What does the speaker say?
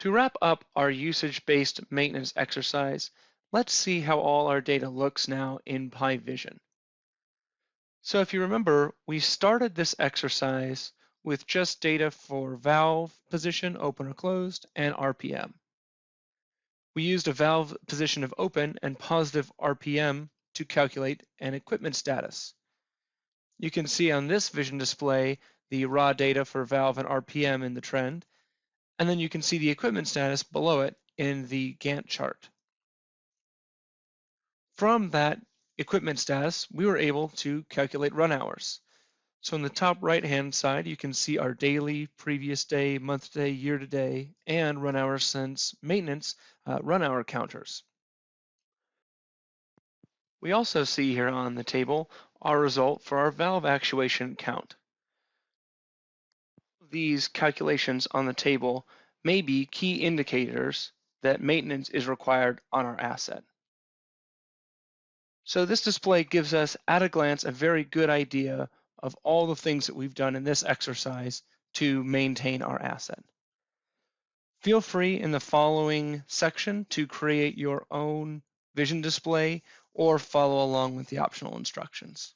To wrap up our usage-based maintenance exercise, let's see how all our data looks now in PyVision. So if you remember, we started this exercise with just data for valve position, open or closed, and RPM. We used a valve position of open and positive RPM to calculate an equipment status. You can see on this vision display the raw data for valve and RPM in the trend, and then you can see the equipment status below it in the Gantt chart. From that equipment status, we were able to calculate run hours. So in the top right-hand side, you can see our daily, previous day, month to day, year to day, and run hours since maintenance run hour counters. We also see here on the table our result for our valve actuation count. These calculations on the table may be key indicators that maintenance is required on our asset. So this display gives us at a glance a very good idea of all the things that we've done in this exercise to maintain our asset. Feel free in the following section to create your own vision display or follow along with the optional instructions.